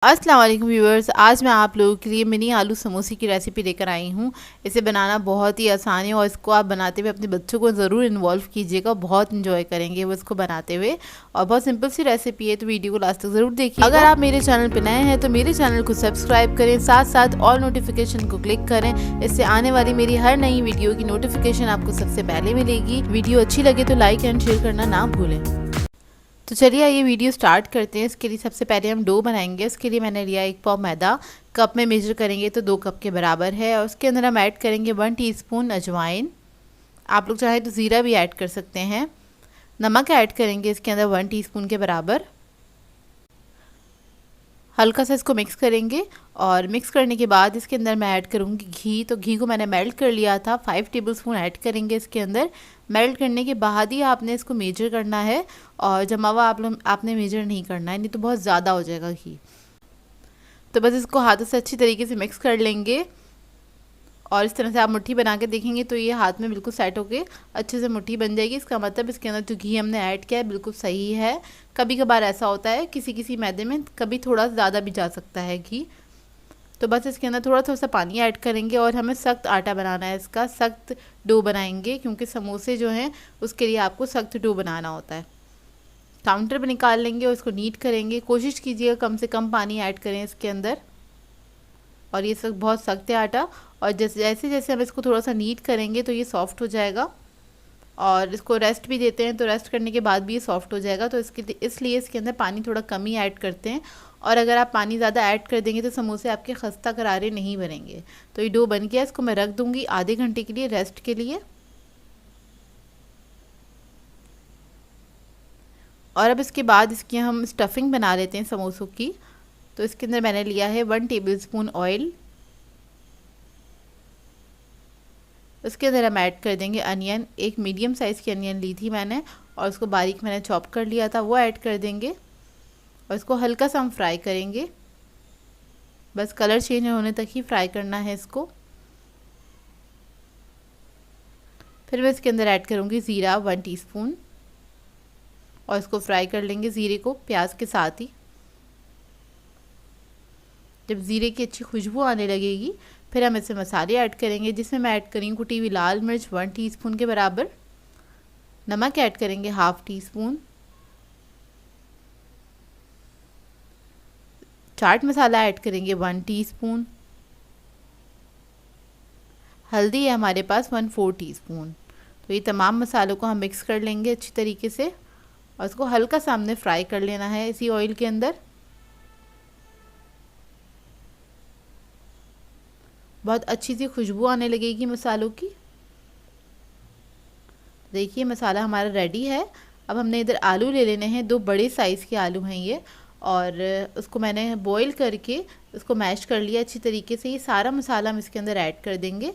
अस्सलाम वालेकुम व्यूअर्स, आज मैं आप लोगों के लिए मिनी आलू समोसे की रेसिपी लेकर आई हूँ। इसे बनाना बहुत ही आसान है और इसको आप बनाते हुए अपने बच्चों को ज़रूर इन्वॉल्व कीजिएगा। बहुत इंजॉय करेंगे वो इसको बनाते हुए और बहुत सिंपल सी रेसिपी है, तो वीडियो को लास्ट तक ज़रूर देखिए। अगर आप मेरे चैनल पर नए हैं तो मेरे चैनल को सब्सक्राइब करें, साथ साथ ऑल नोटिफिकेशन को क्लिक करें। इससे आने वाली मेरी हर नई वीडियो की नोटिफिकेशन आपको सबसे पहले मिलेगी। वीडियो अच्छी लगे तो लाइक एंड शेयर करना ना भूलें। तो चलिए ये वीडियो स्टार्ट करते हैं। इसके लिए सबसे पहले हम डो बनाएंगे। उसके लिए मैंने लिया 1 पाव मैदा, कप में मेजर करेंगे तो 2 कप के बराबर है। और उसके अंदर हम ऐड करेंगे 1 टीस्पून अजवाइन। आप लोग चाहे तो ज़ीरा भी ऐड कर सकते हैं। नमक ऐड करेंगे इसके अंदर 1 टीस्पून के बराबर। हल्का सा इसको मिक्स करेंगे और मिक्स करने के बाद इसके अंदर मैं ऐड करूँगी घी। तो घी को मैंने मेल्ट कर लिया था, 5 टेबलस्पून ऐड करेंगे इसके अंदर। मेल्ट करने के बाद ही आपने इसको मेजर करना है और जमा हुआ आपने मेजर नहीं करना है, नहीं तो बहुत ज़्यादा हो जाएगा घी। तो बस इसको हाथों से अच्छी तरीके से मिक्स कर लेंगे और इस तरह से आप मुट्ठी बना के देखेंगे तो ये हाथ में बिल्कुल सेट होके अच्छे से मुट्ठी बन जाएगी। इसका मतलब इसके अंदर जो घी हमने ऐड किया है बिल्कुल सही है। कभी कभार ऐसा होता है किसी किसी मैदे में कभी थोड़ा ज़्यादा भी जा सकता है घी। तो बस इसके अंदर थोड़ा थोड़ा सा पानी ऐड करेंगे और हमें सख्त आटा बनाना है, इसका सख्त डो बनाएंगे क्योंकि समोसे जो हैं उसके लिए आपको सख्त डो बनाना होता है। काउंटर पर निकाल लेंगे और इसको नीट करेंगे। कोशिश कीजिएगा कम से कम पानी ऐड करें इसके अंदर। और ये सब बहुत सख्त है आटा और जैसे जैसे हम इसको थोड़ा सा नीट करेंगे तो ये सॉफ्ट हो जाएगा। और इसको रेस्ट भी देते हैं तो रेस्ट करने के बाद भी ये सॉफ्ट हो जाएगा। तो इसलिए इसके अंदर पानी थोड़ा कम ही ऐड करते हैं। और अगर आप पानी ज़्यादा ऐड कर देंगे तो समोसे आपके खस्ता करारे नहीं बनेंगे। तो ये डो बन गया, इसको मैं रख दूँगी आधे घंटे के लिए रेस्ट के लिए। और अब इसके बाद इसकी हम स्टफिंग बना लेते हैं समोसों की। तो इसके अंदर मैंने लिया है 1 टेबलस्पून ऑयल। उसके अंदर हम ऐड कर देंगे अनियन। एक मीडियम साइज़ की अनियन ली थी मैंने और उसको बारीक मैंने चॉप कर लिया था, वो ऐड कर देंगे और इसको हल्का सा हम फ्राई करेंगे। बस कलर चेंज होने तक ही फ्राई करना है इसको। फिर मैं इसके अंदर ऐड करूँगी ज़ीरा 1 टीस्पून और इसको फ्राई कर लेंगे ज़ीरे को प्याज के साथ ही। जब ज़ीरे की अच्छी खुशबू आने लगेगी फिर हम इसमें मसाले ऐड करेंगे, जिसमें मैं ऐड करेंगी कुटी हुई लाल मिर्च 1 टीस्पून के बराबर। नमक ऐड करेंगे half teaspoon. Chaat masala add करेंगे 1 टीस्पून। हल्दी है हमारे पास 1/4 टीस्पून। तो ये तमाम मसालों को हम मिक्स कर लेंगे अच्छी तरीके से और इसको हल्का सा हमने फ्राई कर लेना है इसी ऑयल के अंदर। बहुत अच्छी सी खुशबू आने लगेगी मसालों की। देखिए मसाला हमारा रेडी है। अब हमने इधर आलू ले लेने हैं, 2 बड़े साइज़ के आलू हैं ये। और उसको मैंने बॉईल करके उसको मैश कर लिया अच्छी तरीके से। ये सारा मसाला हम इसके अंदर ऐड कर देंगे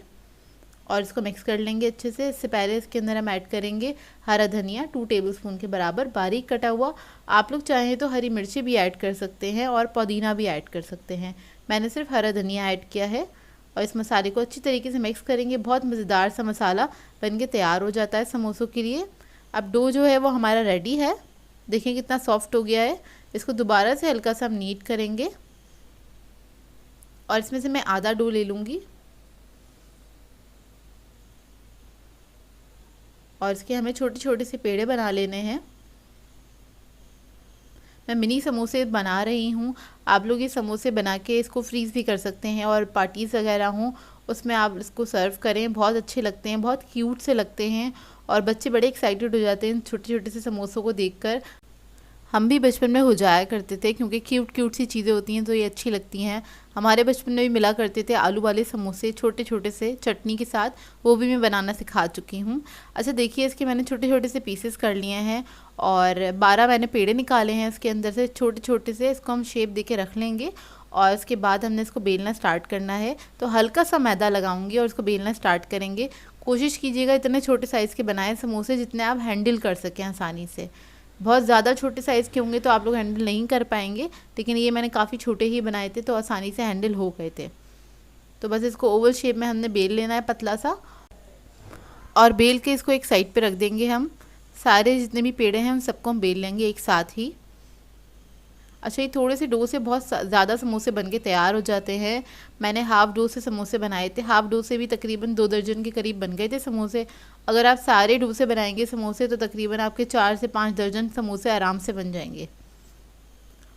और इसको मिक्स कर लेंगे अच्छे से। इससे पहले इसके अंदर हम ऐड करेंगे हरा धनिया 2 टेबलस्पून के बराबर बारीक कटा हुआ। आप लोग चाहें तो हरी मिर्ची भी ऐड कर सकते हैं और पुदीना भी ऐड कर सकते हैं। मैंने सिर्फ हरा धनिया ऐड किया है और इस मसाले को अच्छी तरीके से मिक्स करेंगे। बहुत मज़ेदार सा मसाला बनके तैयार हो जाता है समोसों के लिए। अब डो जो है वो हमारा रेडी है। देखिए कितना सॉफ्ट हो गया है। इसको दोबारा से हल्का सा हम नीट करेंगे और इसमें से मैं आधा डो ले लूँगी और इसके हमें छोटे छोटे से पेड़े बना लेने हैं। मैं मिनी समोसे बना रही हूँ। आप लोग ये समोसे बना के इसको फ्रीज़ भी कर सकते हैं और पार्टीज़ वगैरह हों उसमें आप इसको सर्व करें। बहुत अच्छे लगते हैं, बहुत क्यूट से लगते हैं और बच्चे बड़े एक्साइटेड हो जाते हैं छोटे छोटे से समोसों को देखकर। हम भी बचपन में हो जाया करते थे क्योंकि क्यूट क्यूट सी चीज़ें होती हैं तो ये अच्छी लगती हैं। हमारे बचपन में भी मिला करते थे आलू वाले समोसे छोटे छोटे से चटनी के साथ, वो भी मैं बनाना सिखा चुकी हूँ। अच्छा देखिए इसके मैंने छोटे छोटे से पीसेस कर लिए हैं और 12 मैंने पेड़े निकाले हैं इसके अंदर से छोटे छोटे से। इसको हम शेप दे के रख लेंगे और इसके बाद हमने इसको बेलना स्टार्ट करना है। तो हल्का सा मैदा लगाऊंगी और इसको बेलना स्टार्ट करेंगे। कोशिश कीजिएगा इतने छोटे साइज़ के बनाएं समोसे जितने आप हैंडल कर सकें आसानी से। बहुत ज़्यादा छोटे साइज़ के होंगे तो आप लोग हैंडल नहीं कर पाएंगे, लेकिन ये मैंने काफ़ी छोटे ही बनाए थे तो आसानी से हैंडल हो गए थे। तो बस इसको ओवल शेप में हमने बेल लेना है पतला सा और बेल के इसको एक साइड पे रख देंगे हम। सारे जितने भी पेड़े हैं उन सबको हम बेल लेंगे एक साथ ही। अच्छा, ये थोड़े से डो से बहुत ज़्यादा समोसे बन के तैयार हो जाते हैं। मैंने हाफ़ डो से समोसे बनाए थे, हाफ़ डो से भी तकरीबन 2 दर्जन के करीब बन गए थे समोसे। अगर आप सारे डो से बनाएंगे समोसे तो तकरीबन आपके 4 से 5 दर्जन समोसे आराम से बन जाएंगे,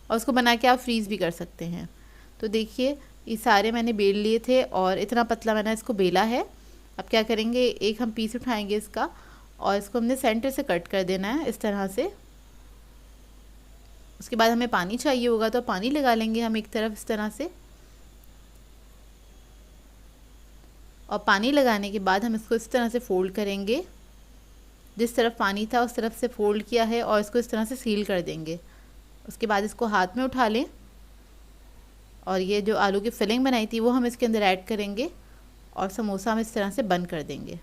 और उसको बना के आप फ्रीज़ भी कर सकते हैं। तो देखिए ये सारे मैंने बेल लिए थे और इतना पतला मैंने इसको बेला है। अब क्या करेंगे, एक हम पीस उठाएंगे इसका और इसको हमने सेंटर से कट कर देना है इस तरह से। उसके बाद हमें पानी चाहिए होगा तो पानी लगा लेंगे हम एक तरफ इस तरह से, और पानी लगाने के बाद हम इसको इस तरह से फ़ोल्ड करेंगे। जिस तरफ पानी था उस तरफ से फ़ोल्ड किया है और इसको इस तरह से सील कर देंगे। उसके बाद इसको हाथ में उठा लें और ये जो आलू की फिलिंग बनाई थी वो हम इसके अंदर ऐड करेंगे और समोसा हम इस तरह से बंद कर देंगे।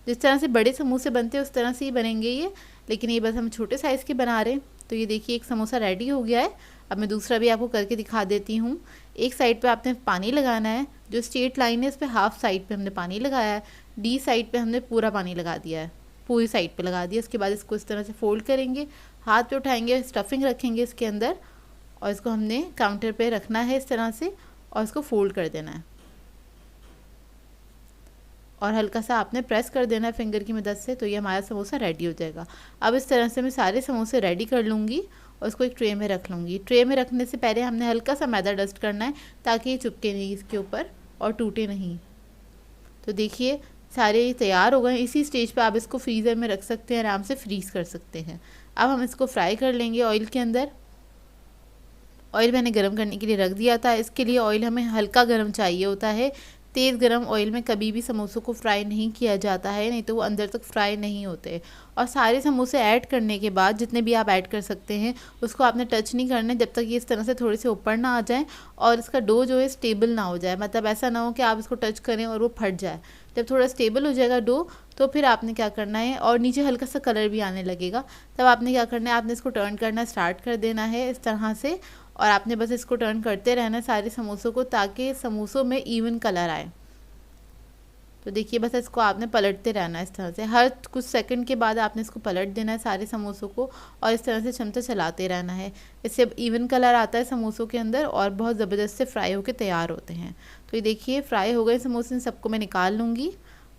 जिस तरह से बड़े समोसे बनते हैं उस तरह से ही बनेंगे ये, लेकिन ये बस हम छोटे साइज़ के बना रहे हैं। तो ये देखिए एक समोसा रेडी हो गया है। अब मैं दूसरा भी आपको करके दिखा देती हूँ। एक साइड पे आपने पानी लगाना है, जो स्ट्रेट लाइन है इस पर हाफ साइड पे हमने पानी लगाया है, डी साइड पे हमने पूरा पानी लगा दिया है, पूरी साइड पे लगा दिया। इसके बाद इसको इस तरह से फोल्ड करेंगे, हाथ पे उठाएंगे, स्टफिंग रखेंगे इसके अंदर और इसको हमने काउंटर पे रखना है इस तरह से और इसको फोल्ड कर देना है और हल्का सा आपने प्रेस कर देना है फिंगर की मदद से, तो ये हमारा समोसा रेडी हो जाएगा। अब इस तरह से मैं सारे समोसे रेडी कर लूँगी और इसको एक ट्रे में रख लूँगी। ट्रे में रखने से पहले हमने हल्का सा मैदा डस्ट करना है ताकि ये चिपके नहीं इसके ऊपर और टूटे नहीं। तो देखिए सारे तैयार हो गए। इसी स्टेज पे आप इसको फ्रीज़र में रख सकते हैं, आराम से फ्रीज़ कर सकते हैं। अब हम इसको फ्राई कर लेंगे ऑयल के अंदर। ऑयल मैंने गर्म करने के लिए रख दिया था। इसके लिए ऑयल हमें हल्का गर्म चाहिए होता है। तेज़ गर्म ऑयल में कभी भी समोसों को फ्राई नहीं किया जाता है, नहीं तो वो अंदर तक फ्राई नहीं होते। और सारे समोसे ऐड करने के बाद जितने भी आप ऐड कर सकते हैं उसको आपने टच नहीं करना है जब तक ये इस तरह से थोड़े से ऊपर ना आ जाए और इसका डो जो है स्टेबल ना हो जाए। मतलब ऐसा ना हो कि आप इसको टच करें और वो फट जाए। जब थोड़ा स्टेबल हो जाएगा डो तो फिर आपने क्या करना है, और नीचे हल्का सा कलर भी आने लगेगा, तब आपने क्या करना है, आपने इसको टर्न करना स्टार्ट कर देना है इस तरह से। और आपने बस इसको टर्न करते रहना है सारे समोसों को ताकि समोसों में इवन कलर आए। तो देखिए बस इसको आपने पलटते रहना है इस तरह से, हर कुछ सेकंड के बाद आपने इसको पलट देना है सारे समोसों को और इस तरह से चमचा चलाते रहना है। इससे इवन कलर आता है समोसों के अंदर और बहुत ज़बरदस्त से फ्राई होकर तैयार होते हैं। तो ये देखिए फ्राई हो गए समोसे, सबको मैं निकाल लूँगी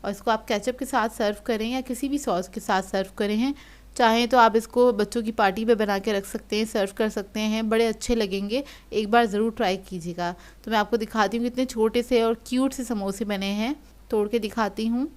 और इसको आप केचप के साथ सर्व करें या किसी भी सॉस के साथ सर्व करें हैं। चाहें तो आप इसको बच्चों की पार्टी पे बना के रख सकते हैं, सर्व कर सकते हैं, बड़े अच्छे लगेंगे। एक बार ज़रूर ट्राई कीजिएगा। तो मैं आपको दिखाती हूँ कितने छोटे से और क्यूट से समोसे बने हैं, तोड़ के दिखाती हूँ।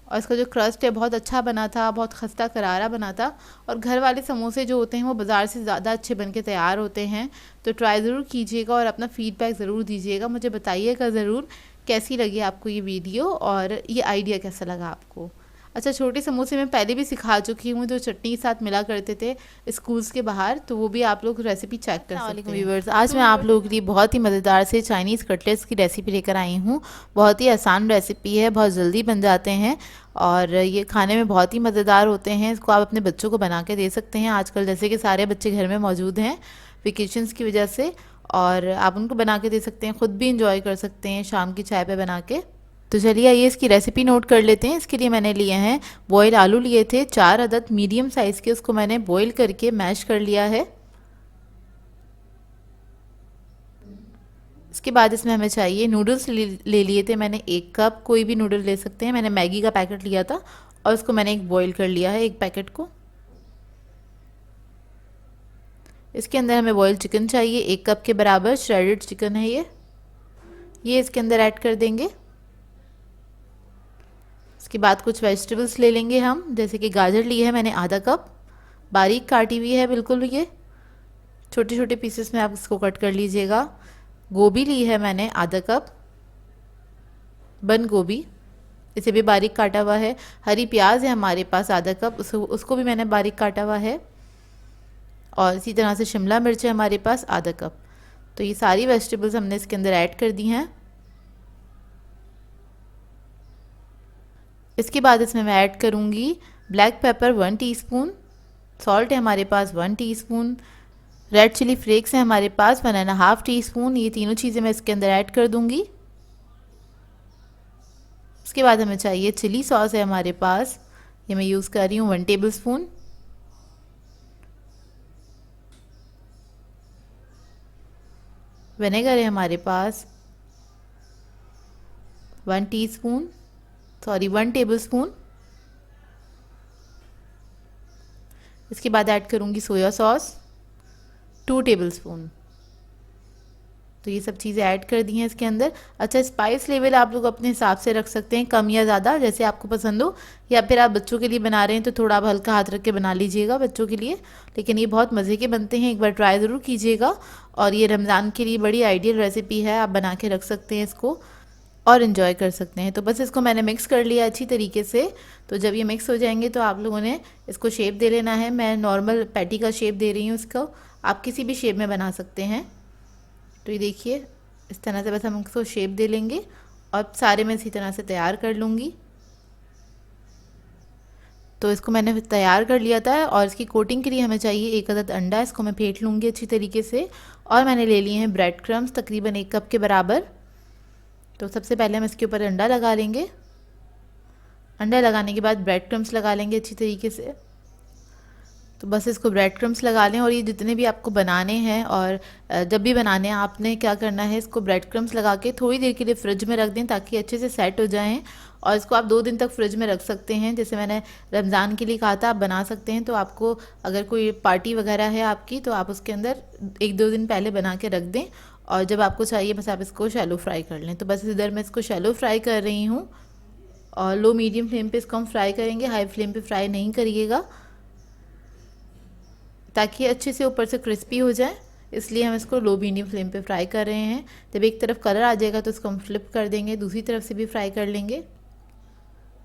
और इसका जो क्रस्ट है बहुत अच्छा बना था, बहुत खस्ता करारा बना था। और घर वाले समोसे जो होते हैं वो बाज़ार से ज़्यादा अच्छे बन के तैयार होते हैं। तो ट्राई ज़रूर कीजिएगा और अपना फ़ीडबैक ज़रूर दीजिएगा, मुझे बताइएगा ज़रूर कैसी लगी आपको ये वीडियो और ये आइडिया कैसा लगा आपको। अच्छा, छोटे समोसे मैं पहले भी सिखा चुकी हूँ जो चटनी के साथ मिला करते थे स्कूल्स के बाहर, तो वो भी आप लोग रेसिपी चेक कर सकते हैं। व्यूअर्स, आज मैं आप लोगों के लिए बहुत ही मज़ेदार से चाइनीज़ कटलेट्स की रेसिपी लेकर आई हूँ। बहुत ही आसान रेसिपी है, बहुत जल्दी बन जाते हैं और ये खाने में बहुत ही मज़ेदार होते हैं। इसको आप अपने बच्चों को बना के दे सकते हैं। आजकल जैसे कि सारे बच्चे घर में मौजूद हैं वेकेशंस की वजह से, और आप उनको बना के दे सकते हैं, ख़ुद भी इंजॉय कर सकते हैं शाम की चाय पे बना के। तो चलिए आइए इसकी रेसिपी नोट कर लेते हैं। इसके लिए मैंने लिए हैं बॉयल आलू लिए थे 4 अदद मीडियम साइज़ के, उसको मैंने बॉयल करके मैश कर लिया है। इसके बाद इसमें हमें चाहिए नूडल्स ले लिए थे मैंने 1 कप, कोई भी नूडल ले सकते हैं। मैंने मैगी का पैकेट लिया था और उसको मैंने एक बॉयल कर लिया है, 1 पैकेट को। इसके अंदर हमें बॉयल चिकन चाहिए 1 कप के बराबर, श्रेडेड चिकन है ये इसके अंदर ऐड कर देंगे। इसके बाद कुछ वेजिटेबल्स ले लेंगे हम, जैसे कि गाजर ली है मैंने आधा कप, बारीक काटी हुई है बिल्कुल, ये छोटे छोटे पीसेस में आप इसको कट कर लीजिएगा। गोभी ली है मैंने आधा कप, बंद गोभी, इसे भी बारीक काटा हुआ है। हरी प्याज है हमारे पास आधा कप, उसको भी मैंने बारीक काटा हुआ है। और इसी तरह से शिमला मिर्च है हमारे पास आधा कप। तो ये सारी वेजिटेबल्स हमने इसके अंदर ऐड कर दी हैं। इसके बाद इसमें मैं ऐड करूँगी ब्लैक पेपर 1 टीस्पून, सॉल्ट है हमारे पास 1 टीस्पून, रेड चिली फ्लेक्स है हमारे पास 1.5 टीस्पून। ये तीनों चीज़ें मैं इसके अंदर ऐड कर दूँगी। उसके बाद हमें चाहिए चिली सॉस है हमारे पास, ये मैं यूज़ कर रही हूँ 1 टेबल स्पून। विनेगर है हमारे पास 1 टेबल स्पून। इसके बाद ऐड करूँगी सोया सॉस 2 टेबल स्पून। तो ये सब चीज़ें ऐड कर दी हैं इसके अंदर। अच्छा, स्पाइस लेवल आप लोग अपने हिसाब से रख सकते हैं, कम या ज़्यादा जैसे आपको पसंद हो, या फिर आप बच्चों के लिए बना रहे हैं तो थोड़ा आप हल्का हाथ रख के बना लीजिएगा बच्चों के लिए। लेकिन ये बहुत मज़े के बनते हैं, एक बार ट्राई ज़रूर कीजिएगा। और ये रमज़ान के लिए बड़ी आइडियल रेसिपी है, आप बना के रख सकते हैं इसको और इन्जॉय कर सकते हैं। तो बस इसको मैंने मिक्स कर लिया अच्छी तरीके से। तो जब ये मिक्स हो जाएंगे तो आप लोगों ने इसको शेप दे लेना है। मैं नॉर्मल पैटी का शेप दे रही हूँ इसको, आप किसी भी शेप में बना सकते हैं। तो ये देखिए इस तरह से बस हम इसको शेप दे लेंगे और सारे मैं इसी तरह से तैयार कर लूँगी। तो इसको मैंने तैयार कर लिया था और इसकी कोटिंग के लिए हमें चाहिए 1 अदद अंडा। इसको मैं फेंट लूँगी अच्छी तरीके से। और मैंने ले लिए हैं ब्रेड क्रम्स तकरीबन 1 कप के बराबर। तो सबसे पहले हम इसके ऊपर अंडा लगा लेंगे। अंडा लगाने के बाद ब्रेड क्रम्स लगा लेंगे अच्छी तरीके से। तो बस इसको ब्रेड क्रम्स लगा लें। और ये जितने भी आपको बनाने हैं और जब भी बनाने हैं आपने क्या करना है, इसको ब्रेड क्रम्स लगा के थोड़ी देर के लिए फ्रिज में रख दें ताकि अच्छे से सेट हो जाएं। और इसको आप 2 दिन तक फ्रिज में रख सकते हैं। जैसे मैंने रमज़ान के लिए कहा था आप बना सकते हैं, तो आपको अगर कोई पार्टी वगैरह है आपकी तो आप उसके अंदर 1-2 दिन पहले बना के रख दें और जब आपको चाहिए बस आप इसको शैलो फ्राई कर लें। तो बस इधर मैं इसको शैलो फ्राई कर रही हूँ और लो मीडियम फ्लेम पे इसको हम फ्राई करेंगे, हाई फ्लेम पे फ्राई नहीं करिएगा ताकि अच्छे से ऊपर से क्रिस्पी हो जाए। इसलिए हम इसको लो मीडियम फ्लेम पे फ्राई कर रहे हैं। जब एक तरफ कलर आ जाएगा तो इसको हम फ्लिप कर देंगे, दूसरी तरफ से भी फ्राई कर लेंगे।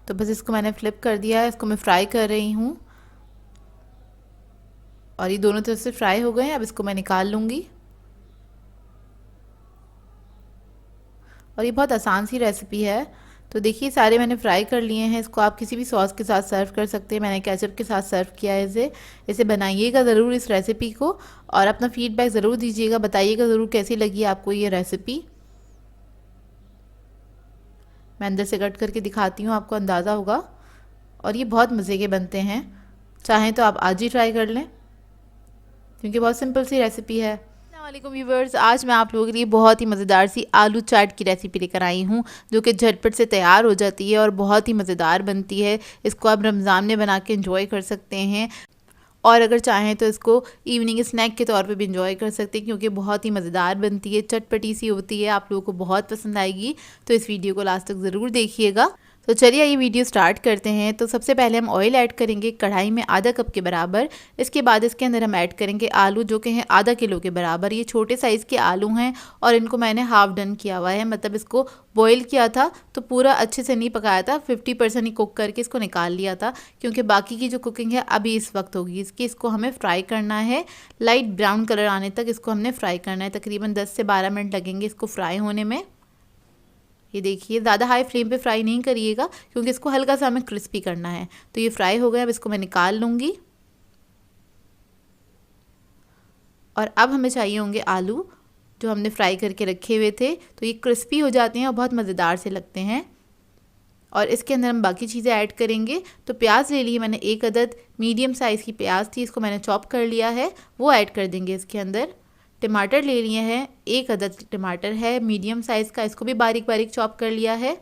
तो बस इसको मैंने फ्लिप कर दिया है, इसको मैं फ्राई कर रही हूँ और ये दोनों तरफ से फ्राई हो गए हैं। अब इसको मैं निकाल लूँगी। और ये बहुत आसान सी रेसिपी है। तो देखिए सारे मैंने फ्राई कर लिए हैं। इसको आप किसी भी सॉस के साथ सर्व कर सकते हैं। मैंने केचप के साथ सर्व किया है इसे। इसे बनाइएगा ज़रूर इस रेसिपी को और अपना फीडबैक ज़रूर दीजिएगा, बताइएगा ज़रूर कैसी लगी आपको ये रेसिपी। मैं अंदर से कट करके दिखाती हूँ, आपको अंदाज़ा होगा। और ये बहुत मज़े के बनते हैं, चाहें तो आप आज ही ट्राई कर लें क्योंकि बहुत सिंपल सी रेसिपी है। अस्सलामुअलैकुम व्यूवर्स, आज मैं आप लोगों के लिए बहुत ही मज़ेदार सी आलू चाट की रेसिपी लेकर आई हूँ जो कि झटपट से तैयार हो जाती है और बहुत ही मज़ेदार बनती है। इसको आप रमज़ान में बना के एंजॉय कर सकते हैं और अगर चाहें तो इसको इवनिंग स्नैक के तौर पे भी इंजॉय कर सकते हैं क्योंकि बहुत ही मज़ेदार बनती है, चटपटी सी होती है, आप लोगों को बहुत पसंद आएगी। तो इस वीडियो को लास्ट तक ज़रूर देखिएगा। तो चलिए ये वीडियो स्टार्ट करते हैं। तो सबसे पहले हम ऑयल ऐड करेंगे कढ़ाई में आधा कप के बराबर। इसके बाद इसके अंदर हम ऐड करेंगे आलू जो कि हैं आधा किलो के बराबर। ये छोटे साइज़ के आलू हैं और इनको मैंने हाफ डन किया हुआ है, मतलब इसको बॉईल किया था तो पूरा अच्छे से नहीं पकाया था, 50% ही कुक करके इसको निकाल लिया था क्योंकि बाकी की जो कुकिंग है अभी इस वक्त होगी इसकी। इसको हमें फ्राई करना है, लाइट ब्राउन कलर आने तक इसको हमने फ्राई करना है। तकरीबन 10 से 12 मिनट लगेंगे इसको फ्राई होने में। ये देखिए ज़्यादा हाई फ्लेम पे फ्राई नहीं करिएगा क्योंकि इसको हल्का सा हमें क्रिस्पी करना है। तो ये फ्राई हो गया, अब इसको मैं निकाल लूँगी। और अब हमें चाहिए होंगे आलू जो हमने फ्राई करके रखे हुए थे। तो ये क्रिस्पी हो जाते हैं और बहुत मज़ेदार से लगते हैं। और इसके अंदर हम बाकी चीज़ें ऐड करेंगे। तो प्याज ले लिए मैंने, 1 अदद मीडियम साइज़ की प्याज थी, इसको मैंने चॉप कर लिया है, वो ऐड कर देंगे इसके अंदर। टमाटर ले लिए हैं, 1 अदद टमाटर है मीडियम साइज़ का, इसको भी बारीक बारीक चॉप कर लिया है।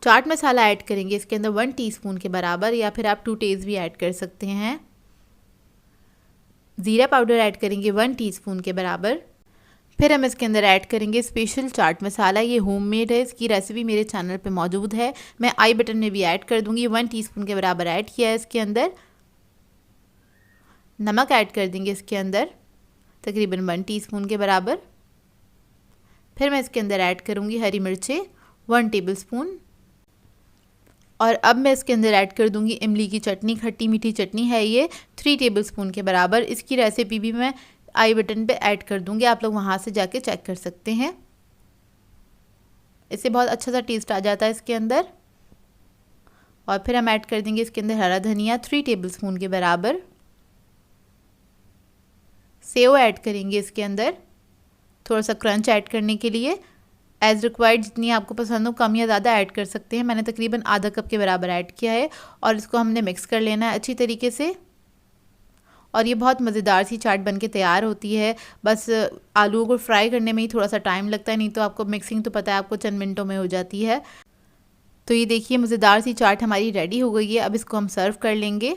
चाट मसाला ऐड करेंगे इसके अंदर 1 टीस्पून के बराबर, या फिर आप 2 टेज़ भी ऐड कर सकते हैं। ज़ीरा पाउडर ऐड करेंगे 1 टीस्पून के बराबर। फिर हम इसके अंदर ऐड करेंगे स्पेशल चाट मसाला, ये होममेड है, इसकी रेसिपी मेरे चैनल पे मौजूद है, मैं आई बटन में भी ऐड कर दूंगी। 1 टीस्पून के बराबर ऐड किया है इसके अंदर। नमक ऐड कर देंगे इसके अंदर तकरीबन 1 टीस्पून के बराबर। फिर मैं इसके अंदर ऐड करूँगी हरी मिर्चें 1 टेबलस्पून। और अब मैं इसके अंदर ऐड कर दूंगी इमली की चटनी, खट्टी मीठी चटनी है ये, 3 टेबलस्पून के बराबर। इसकी रेसिपी भी मैं आई बटन पे ऐड कर दूंगी, आप लोग वहाँ से जाके चेक कर सकते हैं। इससे बहुत अच्छा सा टेस्ट आ जाता है इसके अंदर। और फिर हम ऐड कर देंगे इसके अंदर हरा धनिया 3 टेबलस्पून के बराबर। सेव ऐड करेंगे इसके अंदर थोड़ा सा क्रंच ऐड करने के लिए। एज़ रिक्वायर्ड जितनी आपको पसंद हो कम या ज़्यादा ऐड कर सकते हैं। मैंने तकरीबन आधा कप के बराबर ऐड किया है और इसको हमने मिक्स कर लेना है अच्छी तरीके से। और ये बहुत मज़ेदार सी चाट बन के तैयार होती है। बस आलूओं को फ्राई करने में ही थोड़ा सा टाइम लगता है, नहीं तो आपको मिक्सिंग तो पता है आपको चंद मिनटों में हो जाती है। तो ये देखिए मज़ेदार सी चाट हमारी रेडी हो गई है। अब इसको हम सर्व कर लेंगे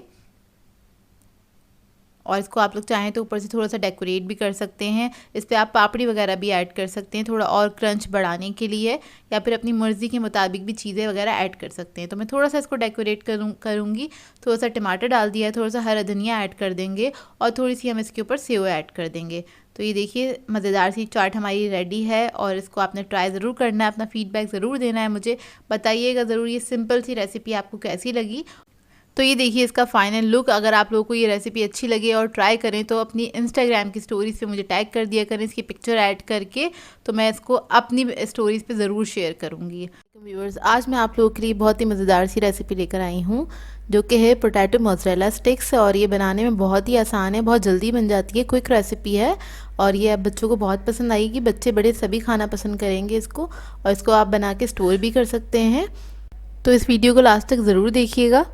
और इसको आप लोग चाहें तो ऊपर से थोड़ा सा डेकोरेट भी कर सकते हैं। इस पर आप पापड़ी वगैरह भी ऐड कर सकते हैं थोड़ा और क्रंच बढ़ाने के लिए, या फिर अपनी मर्ज़ी के मुताबिक भी चीज़ें वगैरह ऐड कर सकते हैं। तो मैं थोड़ा सा इसको डेकोरेट करूँगी। थोड़ा सा टमाटर डाल दिया है, थोड़ा सा हरा धनिया ऐड कर देंगे और थोड़ी सी हम इसके ऊपर सेव ऐड कर देंगे। तो ये देखिए मज़ेदार सी चाट हमारी रेडी है और इसको आपने ट्राई ज़रूर करना है। अपना फ़ीडबैक ज़रूर देना है, मुझे बताइएगा ज़रूर ये सिंपल सी रेसिपी आपको कैसी लगी। तो ये देखिए इसका फाइनल लुक। अगर आप लोगों को ये रेसिपी अच्छी लगे और ट्राई करें तो अपनी इंस्टाग्राम की स्टोरीज़ पे मुझे टैग कर दिया करें इसकी पिक्चर ऐड करके, तो मैं इसको अपनी स्टोरीज़ पे ज़रूर शेयर करूँगी। व्यूअर्स, आज मैं आप लोगों के लिए बहुत ही मज़ेदार सी रेसिपी लेकर आई हूँ जो कि है पोटैटो मोज़रेला स्टिक्स। और ये बनाने में बहुत ही आसान है, बहुत जल्दी बन जाती है, क्विक रेसिपी है और ये अब बच्चों को बहुत पसंद आएगी। बच्चे बड़े सभी खाना पसंद करेंगे इसको, और इसको आप बना के स्टोर भी कर सकते हैं। तो इस वीडियो को लास्ट तक ज़रूर देखिएगा।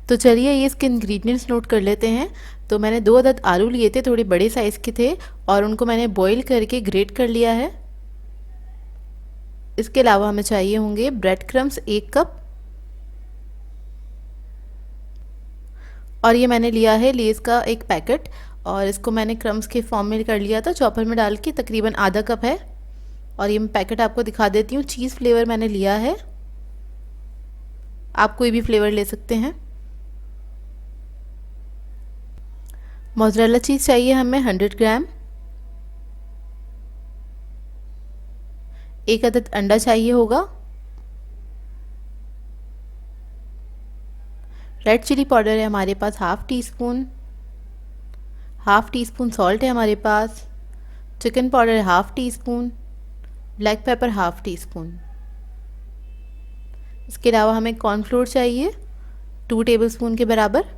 तो चलिए ये इसके इंग्रेडिएंट्स नोट कर लेते हैं। तो मैंने 2 अदद आलू लिए थे, थोड़े बड़े साइज़ के थे, और उनको मैंने बॉईल करके ग्रेट कर लिया है। इसके अलावा हमें चाहिए होंगे ब्रेड क्रम्स 1 कप, और ये मैंने लिया है लेस का एक पैकेट, और इसको मैंने क्रम्स के फॉर्म में कर लिया था चॉपर में डाल के, तकरीबन आधा कप है। और ये मैं पैकेट आपको दिखा देती हूँ। चीज़ फ्लेवर मैंने लिया है, आप कोई भी फ्लेवर ले सकते हैं। मोज़रेला चीज़ चाहिए हमें 100 ग्राम। 1 अदद अंडा चाहिए होगा। रेड चिली पाउडर है हमारे पास half teaspoon. Half teaspoon salt है हमारे पास। चिकन पाउडर है half teaspoon. Black pepper half teaspoon. इसके अलावा हमें कॉर्नफ्लोर चाहिए 2 टेबलस्पून के बराबर।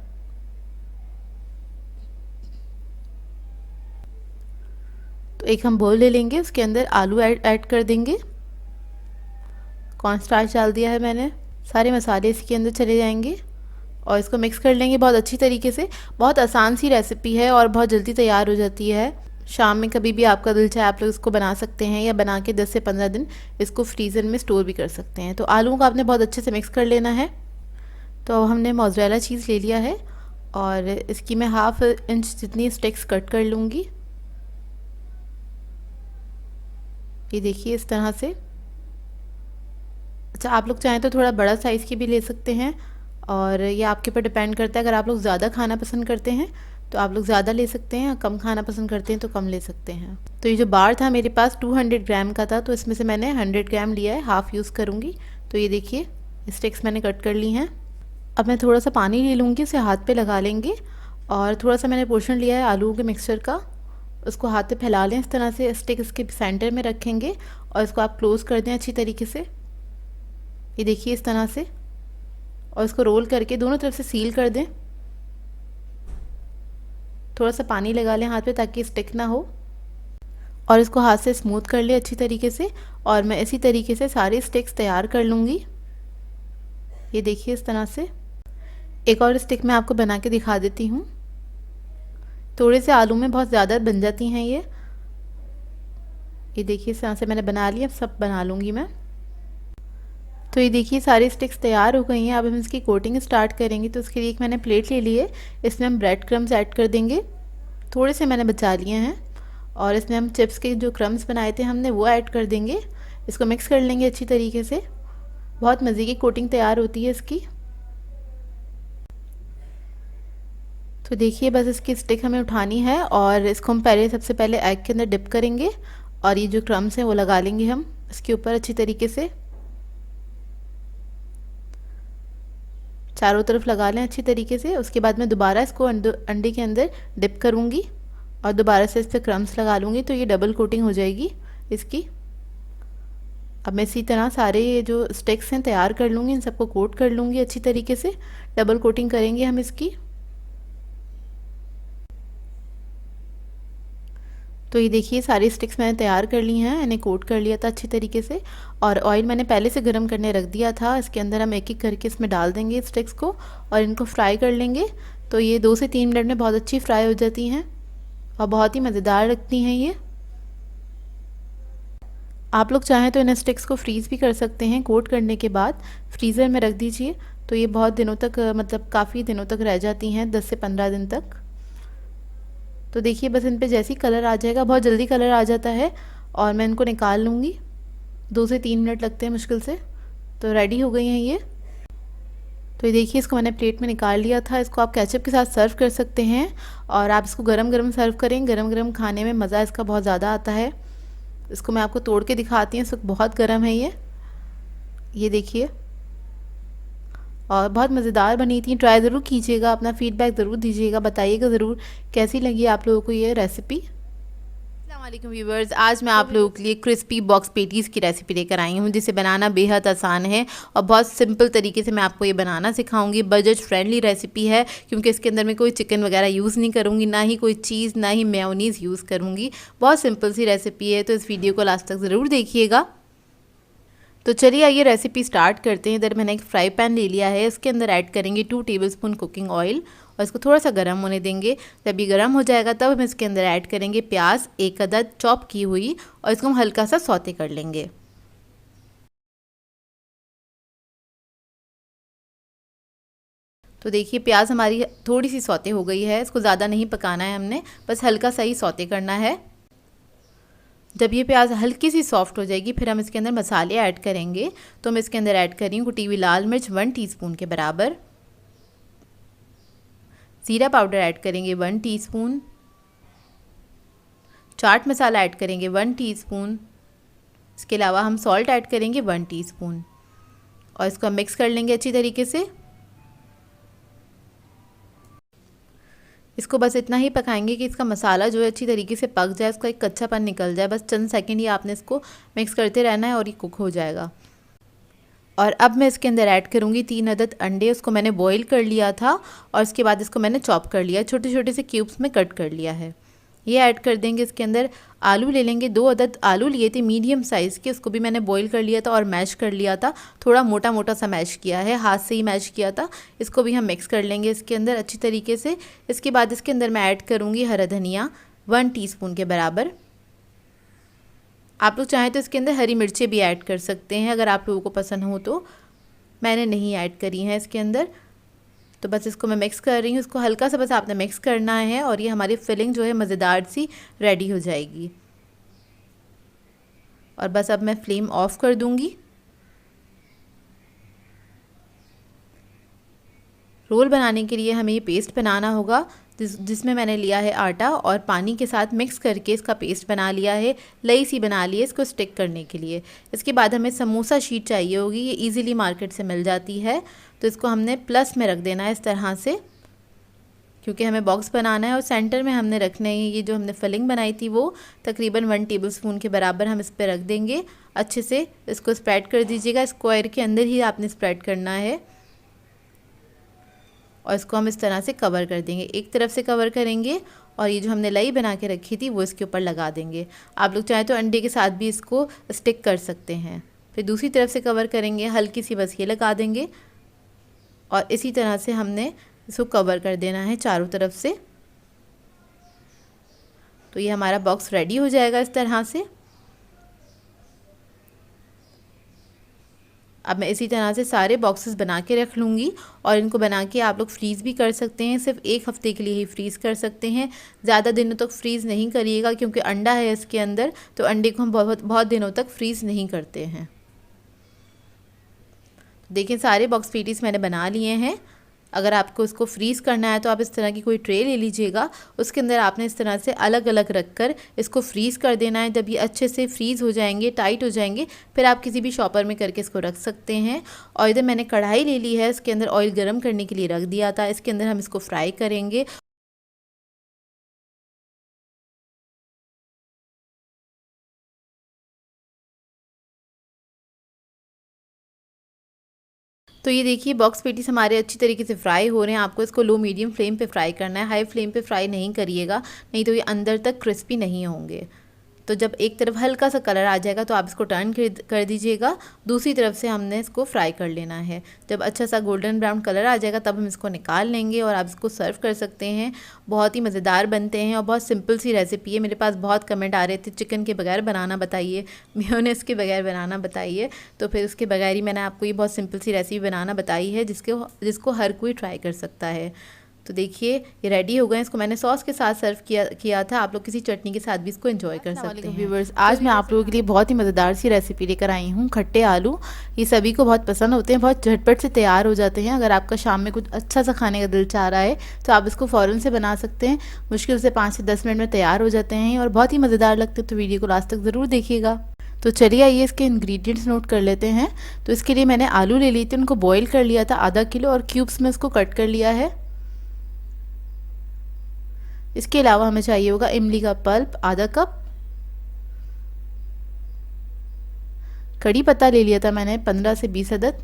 तो एक हम बोल ले लेंगे, उसके अंदर आलू ऐड कर देंगे। कॉर्नस्टार्च डाल दिया है मैंने। सारे मसाले इसके अंदर चले जाएंगे और इसको मिक्स कर लेंगे बहुत अच्छी तरीके से। बहुत आसान सी रेसिपी है और बहुत जल्दी तैयार हो जाती है। शाम में कभी भी आपका दिल चाहे आप लोग इसको बना सकते हैं, या बना के 10 से 15 दिन इसको फ्रीज़र में स्टोर भी कर सकते हैं। तो आलूओं को आपने बहुत अच्छे से मिक्स कर लेना है। तो अब हमने मोज़रेला चीज़ ले लिया है और इसकी मैं हाफ़ इंच जितनी स्टिक्स कट कर लूँगी। ये देखिए इस तरह से। अच्छा, आप लोग चाहें तो थोड़ा बड़ा साइज़ की भी ले सकते हैं, और ये आपके ऊपर डिपेंड करता है। अगर आप लोग ज़्यादा खाना पसंद करते हैं तो आप लोग ज़्यादा ले सकते हैं, कम खाना पसंद करते हैं तो कम ले सकते हैं। तो ये जो बार था मेरे पास 200 ग्राम का था, तो इसमें से मैंने 100 ग्राम लिया है, हाफ़ यूज़ करूँगी। तो ये देखिए स्टिक्स मैंने कट कर ली हैं। अब मैं थोड़ा सा पानी ले लूँगी, उसे हाथ पे लगा लेंगे, और थोड़ा सा मैंने पोर्शन लिया है आलू के मिक्सचर का, उसको हाथ पे फैला लें इस तरह से। स्टिक इसके सेंटर में रखेंगे और इसको आप क्लोज़ कर दें अच्छी तरीके से। ये देखिए इस तरह से, और इसको रोल करके दोनों तरफ से सील कर दें। थोड़ा सा पानी लगा लें हाथ पे ताकि स्टिक ना हो, और इसको हाथ से स्मूथ कर लें अच्छी तरीके से। और मैं इसी तरीके से सारे स्टिक्स तैयार कर लूँगी। ये देखिए इस तरह से। एक और स्टिक मैं आपको बना के दिखा देती हूँ। थोड़े से आलू में बहुत ज़्यादा बन जाती हैं ये देखिए इस तरह से मैंने बना लिया। अब सब बना लूँगी मैं। तो ये देखिए सारी स्टिक्स तैयार हो गई हैं। अब हम इसकी कोटिंग स्टार्ट करेंगे। तो उसके लिए एक मैंने प्लेट ले ली है, इसमें हम ब्रेड क्रम्स ऐड कर देंगे। थोड़े से मैंने बचा लिए हैं, और इसमें हम चिप्स के जो क्रम्स बनाए थे हमने वो ऐड कर देंगे। इसको मिक्स कर लेंगे अच्छी तरीके से। बहुत मज़े की कोटिंग तैयार होती है इसकी। तो देखिए बस इसकी स्टिक हमें उठानी है, और इसको हम सबसे पहले एग के अंदर डिप करेंगे, और ये जो क्रम्स हैं वो लगा लेंगे हम इसके ऊपर अच्छी तरीके से। चारों तरफ लगा लें अच्छी तरीके से। उसके बाद मैं दोबारा इसको अंडे के अंदर डिप करूँगी और दोबारा से इस पर क्रम्स लगा लूँगी, तो ये डबल कोटिंग हो जाएगी इसकी। अब मैं इसी तरह सारे ये जो स्टिक्स हैं तैयार कर लूँगी, इन सबको कोट कर लूँगी अच्छी तरीके से। डबल कोटिंग करेंगे हम इसकी। तो ये देखिए सारी स्टिक्स मैंने तैयार कर ली हैं, इन्हें कोट कर लिया था अच्छी तरीके से और ऑयल मैंने पहले से गर्म करने रख दिया था। इसके अंदर हम एक एक करके इसमें डाल देंगे स्टिक्स को और इनको फ्राई कर लेंगे। तो ये 2 से 3 मिनट में बहुत अच्छी फ्राई हो जाती हैं और बहुत ही मज़ेदार लगती हैं ये। आप लोग चाहें तो इन स्टिक्स को फ्रीज़ भी कर सकते हैं। कोट करने के बाद फ्रीज़र में रख दीजिए तो ये बहुत दिनों तक मतलब काफ़ी दिनों तक रह जाती हैं, 10 से 15 दिन तक। तो देखिए बस इन पे जैसे ही कलर आ जाएगा, बहुत जल्दी कलर आ जाता है और मैं इनको निकाल लूँगी। 2 से 3 मिनट लगते हैं मुश्किल से। तो रेडी हो गई हैं ये। तो ये देखिए इसको मैंने प्लेट में निकाल लिया था। इसको आप केचप के साथ सर्व कर सकते हैं और आप इसको गरम गरम सर्व करें। गरम गरम खाने में मज़ा इसका बहुत ज़्यादा आता है। इसको मैं आपको तोड़ के दिखाती हूँ, इस वक्त बहुत गर्म है ये देखिए और बहुत मज़ेदार बनी थी। ट्राई ज़रूर कीजिएगा, अपना फ़ीडबैक ज़रूर दीजिएगा, बताइएगा ज़रूर कैसी लगी आप लोगों को ये रेसिपी। अस्सलामुअलैकुम व्यूवर्स, आज मैं आप लोगों के लिए क्रिस्पी बॉक्स पेटीज़ की रेसिपी लेकर आई हूँ जिसे बनाना बेहद आसान है और बहुत सिंपल तरीके से मैं आपको ये बनाना सिखाऊंगी। बजट फ्रेंडली रेसिपी है क्योंकि इसके अंदर मैं कोई चिकन वगैरह यूज़ नहीं करूँगी, ना ही कोई चीज़, ना ही मेयोनीज़ यूज़ करूँगी। बहुत सिंपल सी रेसिपी है, तो इस वीडियो को लास्ट तक ज़रूर देखिएगा। तो चलिए आइए रेसिपी स्टार्ट करते हैं। इधर मैंने एक फ्राई पैन ले लिया है, इसके अंदर ऐड करेंगे 2 टेबलस्पून कुकिंग ऑयल और इसको थोड़ा सा गर्म होने देंगे। जब ये गर्म हो जाएगा तब हम इसके अंदर ऐड करेंगे प्याज, एक अदद चॉप की हुई, और इसको हम हल्का सा सौते कर लेंगे। तो देखिए प्याज हमारी थोड़ी सी सौते हो गई है, इसको ज़्यादा नहीं पकाना है हमने, बस हल्का सा ही सौते करना है। जब ये प्याज हल्की सी सॉफ्ट हो जाएगी फिर हम इसके अंदर मसाले ऐड करेंगे। तो मैं इसके अंदर ऐड कर रही हूँ कुटी हुई लाल मिर्च 1 टीस्पून के बराबर, ज़ीरा पाउडर ऐड करेंगे 1 टीस्पून, चाट मसाला ऐड करेंगे 1 टीस्पून, इसके अलावा हम सॉल्ट ऐड करेंगे 1 टीस्पून और इसको हम मिक्स कर लेंगे अच्छी तरीके से। इसको बस इतना ही पकाएंगे कि इसका मसाला जो है अच्छी तरीके से पक जाए, इसका एक कच्चापन निकल जाए। बस चंद सेकंड ही आपने इसको मिक्स करते रहना है और ये कुक हो जाएगा। और अब मैं इसके अंदर ऐड करूँगी 3 अदद अंडे। उसको मैंने बॉईल कर लिया था और उसके बाद इसको मैंने चॉप कर लिया, छोटे छोटे से क्यूब्स में कट कर लिया है। ये ऐड कर देंगे इसके अंदर। आलू ले लेंगे, 2 अदद आलू लिए थे मीडियम साइज़ के, उसको भी मैंने बॉईल कर लिया था और मैश कर लिया था। थोड़ा मोटा मोटा सा मैश किया है, हाथ से ही मैश किया था। इसको भी हम मिक्स कर लेंगे इसके अंदर अच्छी तरीके से। इसके बाद इसके अंदर मैं ऐड करूँगी हरा धनिया 1 टीस्पून के बराबर। आप लोग चाहें तो इसके अंदर हरी मिर्चें भी ऐड कर सकते हैं अगर आप लोगों को पसंद हो तो, मैंने नहीं ऐड करी हैं इसके अंदर। तो बस इसको मैं मिक्स कर रही हूँ, इसको हल्का सा बस आपने मिक्स करना है और ये हमारी फिलिंग जो है मज़ेदार सी रेडी हो जाएगी। और बस अब मैं फ्लेम ऑफ कर दूँगी। रोल बनाने के लिए हमें ये पेस्ट बनाना होगा जिसमें मैंने लिया है आटा और पानी के साथ मिक्स करके इसका पेस्ट बना लिया है, लई सी बना ली है इसको स्टिक करने के लिए। इसके बाद हमें समोसा शीट चाहिए होगी, ये इजीली मार्केट से मिल जाती है। तो इसको हमने प्लस में रख देना है इस तरह से, क्योंकि हमें बॉक्स बनाना है और सेंटर में हमने रखना है। ये जो हमने फिलिंग बनाई थी वो तकरीबन 1 टेबलस्पून के बराबर हम इस पर रख देंगे। अच्छे से इसको स्प्रेड कर दीजिएगा, स्क्वायर के अंदर ही आपने स्प्रेड करना है और इसको हम इस तरह से कवर कर देंगे। एक तरफ से कवर करेंगे और ये जो हमने लई बना के रखी थी वो इसके ऊपर लगा देंगे। आप लोग चाहें तो अंडे के साथ भी इसको स्टिक कर सकते हैं। फिर दूसरी तरफ से कवर करेंगे, हल्की सी बस ये लगा देंगे और इसी तरह से हमने इसको कवर कर देना है चारों तरफ से। तो ये हमारा बॉक्स रेडी हो जाएगा इस तरह से। अब मैं इसी तरह से सारे बॉक्सेस बना के रख लूँगी और इनको बना के आप लोग फ्रीज़ भी कर सकते हैं। सिर्फ 1 हफ़्ते के लिए ही फ्रीज़ कर सकते हैं, ज़्यादा दिनों तक फ्रीज़ नहीं करिएगा क्योंकि अंडा है इसके अंदर, तो अंडे को हम बहुत बहुत दिनों तक फ्रीज़ नहीं करते हैं। देखिए सारे बॉक्स पेटीज़ मैंने बना लिए हैं। अगर आपको इसको फ्रीज़ करना है तो आप इस तरह की कोई ट्रे ले लीजिएगा, उसके अंदर आपने इस तरह से अलग अलग रख कर इसको फ्रीज़ कर देना है। जब ये अच्छे से फ्रीज़ हो जाएंगे, टाइट हो जाएंगे, फिर आप किसी भी शॉपर में करके इसको रख सकते हैं। और इधर मैंने कढ़ाई ले ली है, इसके अंदर ऑयल गर्म करने के लिए रख दिया था। इसके अंदर हम इसको फ्राई करेंगे। तो ये देखिए बॉक्स पेटीज हमारे अच्छी तरीके से फ्राई हो रहे हैं। आपको इसको लो मीडियम फ्लेम पे फ्राई करना है, हाई फ्लेम पे फ्राई नहीं करिएगा, नहीं तो ये अंदर तक क्रिस्पी नहीं होंगे। तो जब एक तरफ हल्का सा कलर आ जाएगा तो आप इसको टर्न कर दीजिएगा, दूसरी तरफ से हमने इसको फ्राई कर लेना है। जब अच्छा सा गोल्डन ब्राउन कलर आ जाएगा तब हम इसको निकाल लेंगे और आप इसको सर्व कर सकते हैं। बहुत ही मज़ेदार बनते हैं और बहुत सिंपल सी रेसिपी है। मेरे पास बहुत कमेंट आ रहे थे चिकन के बगैर बनाना बताइए, मेयोनेज़ के बगैर बनाना बताइए, तो फिर उसके बगैर ही मैंने आपको ये बहुत सिंपल सी रेसिपी बनाना बताई है जिसको हर कोई ट्राई कर सकता है। तो देखिए ये रेडी हो गए। इसको मैंने सॉस के साथ सर्व किया था। आप लोग किसी चटनी के साथ भी इसको एंजॉय कर सकते हैं। व्यूअर्स, आज मैं आप लोगों के लिए बहुत ही मज़ेदार सी रेसिपी लेकर आई हूँ, खट्टे आलू। ये सभी को बहुत पसंद होते हैं, बहुत झटपट से तैयार हो जाते हैं। अगर आपका शाम में कुछ अच्छा सा खाने का दिल चाह रहा है तो आप इसको फ़ौरन से बना सकते हैं। मुश्किल से 5 से 10 मिनट में तैयार हो जाते हैं और बहुत ही मज़ेदार लगते हैं। तो वीडियो को लास्ट तक ज़रूर देखिएगा। तो चलिए आइए इसके इंग्रेडिएंट्स नोट कर लेते हैं। तो इसके लिए मैंने आलू ले लिए थे, उनको बॉईल कर लिया था आधा किलो और क्यूब्स में इसको कट कर लिया है। इसके अलावा हमें चाहिए होगा इमली का पल्प आधा कप, कड़ी पत्ता ले लिया था मैंने 15 से 20 अदद।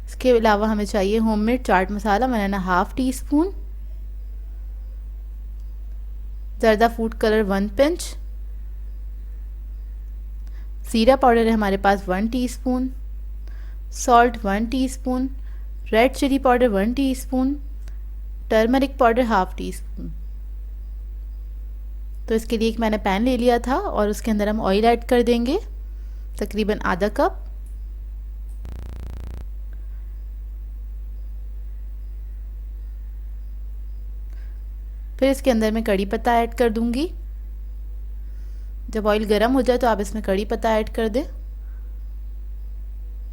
इसके अलावा हमें चाहिए होममेड चाट मसाला, मैंने 1/2 teaspoon, zarda food colour 1 pinch, जीरा पाउडर है हमारे पास 1 teaspoon, salt 1 teaspoon, red chilli powder 1 teaspoon, turmeric powder 1/2 teaspoon. तो इसके लिए एक मैंने पैन ले लिया था और उसके अंदर हम ऑयल ऐड कर देंगे तकरीबन आधा कप। फिर इसके अंदर मैं कड़ी पत्ता ऐड कर दूंगी। जब ऑयल गर्म हो जाए तो आप इसमें कड़ी पत्ता ऐड कर दें,